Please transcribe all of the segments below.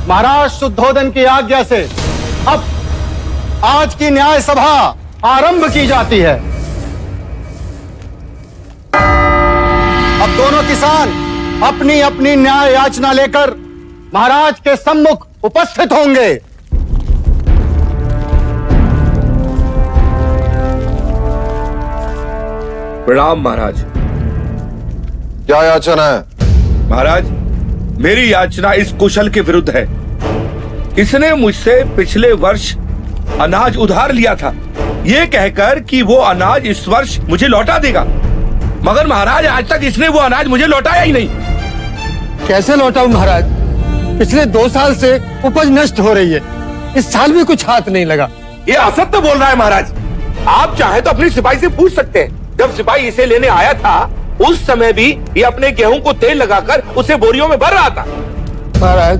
महाराज शुद्धोदन की आज्ञा से अब आज की न्याय सभा आरंभ की जाती है। अब दोनों किसान अपनी अपनी न्याय याचना लेकर महाराज के सम्मुख उपस्थित होंगे। प्रणाम महाराज। क्या याचना है? महाराज, मेरी याचना इस कुशल के विरुद्ध है। इसने मुझसे पिछले वर्ष अनाज उधार लिया था, ये कहकर कि वो अनाज इस वर्ष मुझे लौटा देगा, मगर महाराज आज तक इसने वो अनाज मुझे लौटाया ही नहीं। कैसे लौटाऊं महाराज? पिछले 2 साल से उपज नष्ट हो रही है, इस साल भी कुछ हाथ नहीं लगा। ये असत्य बोल रहा है महाराज। आप चाहे तो अपने सिपाही से पूछ सकते हैं। जब सिपाही इसे लेने आया था उस समय भी ये अपने गेहूं को तेल लगाकर उसे बोरियों में भर रहा था। महाराज,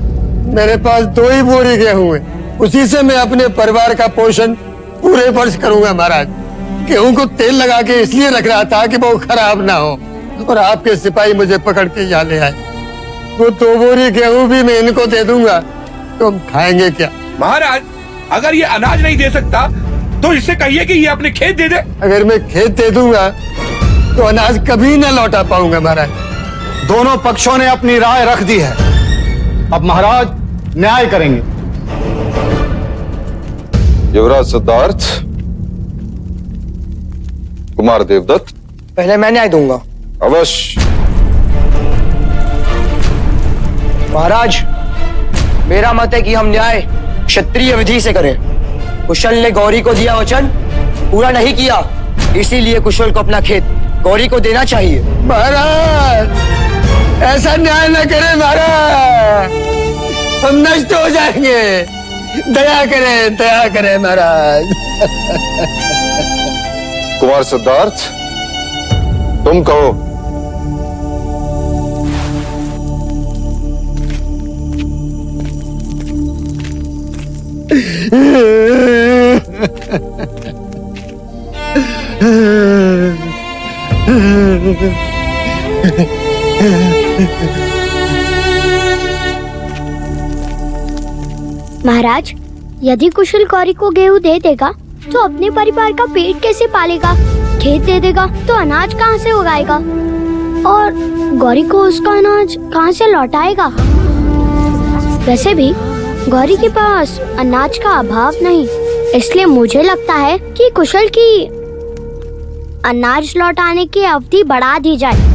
मेरे पास 2 ही बोरी गेहूं है, उसी से मैं अपने परिवार का पोषण पूरे वर्ष करूंगा। महाराज, गेहूं को तेल लगा के इसलिए रख रहा था कि वो खराब ना हो, और आपके सिपाही मुझे पकड़ के यहाँ ले आए। वो 2 बोरी गेहूं भी मैं इनको दे दूंगा तो हम खाएंगे क्या? महाराज, अगर ये अनाज नहीं दे सकता तो इससे कहिए कि ये अपने खेत दे दे। अगर मैं खेत दे दूंगा तो अनाज कभी न लौटा पाऊंगा। महाराज, दोनों पक्षों ने अपनी राय रख दी है, अब महाराज न्याय करेंगे। युवराज सिद्धार्थ, कुमार देवदत्त, पहले मैं न्याय दूंगा। अवश्य। महाराज, मेरा मत है कि हम न्याय क्षत्रिय विधि से करें। कुशल ने गौरी को दिया वचन पूरा नहीं किया, इसीलिए कुशल को अपना खेत गौरी को देना चाहिए। महाराज, ऐसा न्याय न करें महाराज, हम नष्ट हो जाएंगे। दया करें महाराज। कुमार सिद्धार्थ, तुम कहो। महाराज, यदि कुशल गौरी को गेहूं दे देगा तो अपने परिवार का पेट कैसे पालेगा? खेत दे देगा तो अनाज कहाँ से उगाएगा? और गौरी को उसका अनाज कहाँ से लौटाएगा? वैसे भी गौरी के पास अनाज का अभाव नहीं, इसलिए मुझे लगता है कि कुशल की अनाज लौटाने की अवधि बढ़ा दी जाए।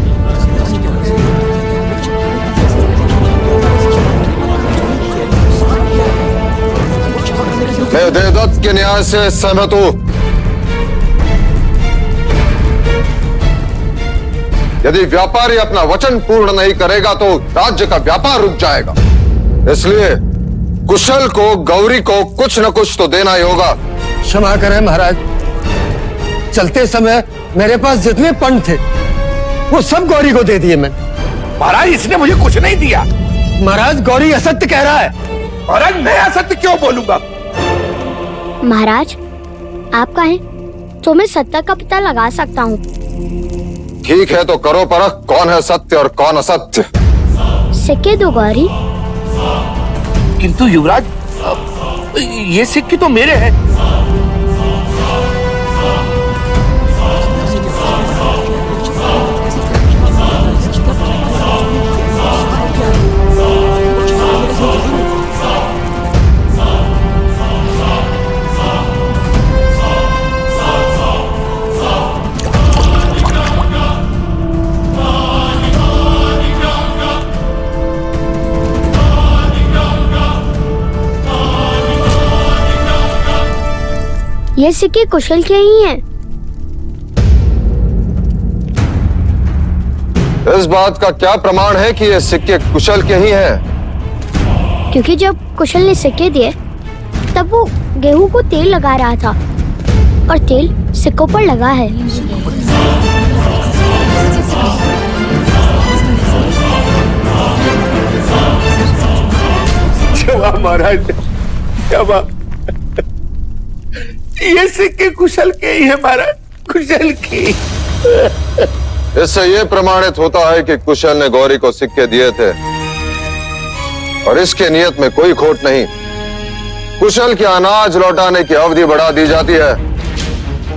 मैं देवदत्त के न्याय से सहमत हूं। यदि व्यापारी अपना वचन पूर्ण नहीं करेगा तो राज्य का व्यापार रुक जाएगा। इसलिए कुशल को, गौरी को कुछ न कुछ तो देना ही होगा। क्षमा करें महाराज, चलते समय मेरे पास जितने पन थे वो सब गौरी को दे दिए मैंने। महाराज, इसने मुझे कुछ नहीं दिया। महाराज, गौरी असत्य कह रहा है। महाराज, मैं असत्य क्यों बोलूंगा? महाराज, आप कहें तो मैं सत्य का पता लगा सकता हूँ। ठीक है तो करो परख, कौन है सत्य और कौन असत्य। सिक्के दो गौरी। किंतु युवराज, ये सिक्के तो मेरे हैं। ये सिक्के कुशल के ही हैं। इस बात का क्या प्रमाण है कि ये सिक्के कुशल के ही हैं? क्योंकि जब कुशल ने सिक्के दिए तब वो गेहूं को तेल लगा रहा था और तेल सिक्कों पर लगा है। महाराज, ये सिक्के कुशल के ही है महाराज, कुशल के। इससे ये प्रमाणित होता है कि कुशल ने गौरी को सिक्के दिए थे। और इसके नियत में कोई खोट नहीं। कुशल के अनाज लौटाने की अवधि बढ़ा दी जाती है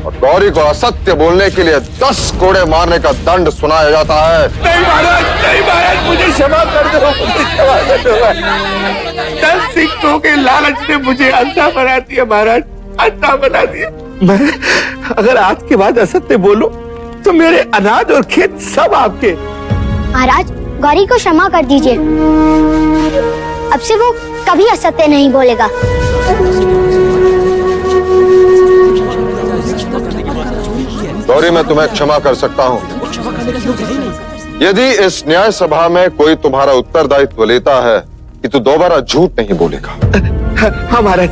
और गौरी को असत्य बोलने के लिए 10 कोड़े मारने का दंड सुनाया जाता है। नहीं महाराज, मुझे क्षमा कर दो, मुझे क्षमा कर दो। 10 सिक्कों के लालच ने मुझे अंधा बना दिया महाराज, अंधा बना दिया। मैं अगर आज के बाद असत्य बोलूं तो मेरे अनाज और खेत सब आपके। महाराज, गौरी को क्षमा कर दीजिए। अब से वो कभी असत्य नहीं बोलेगा। गौरी, मैं तुम्हें क्षमा कर सकता हूँ यदि इस न्याय सभा में कोई तुम्हारा उत्तरदायित्व लेता है कि तू दोबारा झूठ नहीं बोलेगा। हाँ महाराज।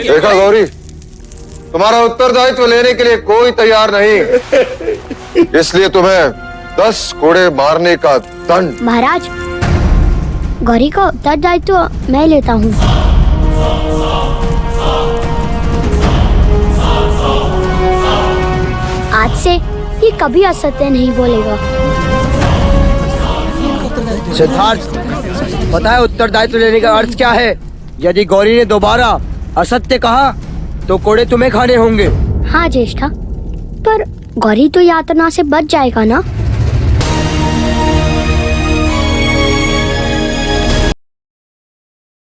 देखा गौरी, तुम्हारा उत्तरदायित्व लेने के लिए कोई तैयार नहीं, इसलिए तुम्हें 10 कोड़े मारने का दंड। महाराज, गौरी का उत्तरदायित्व मैं लेता हूँ। आज से ये कभी असत्य नहीं बोलेगा। सिद्धार्थ, पता है उत्तरदायित्व लेने का अर्थ क्या है? यदि गौरी ने दोबारा असत्य कहा तो कोड़े तुम्हें खाने होंगे। हाँ ज्येष्ठा, पर गौरी तो यातना से बच जाएगा ना?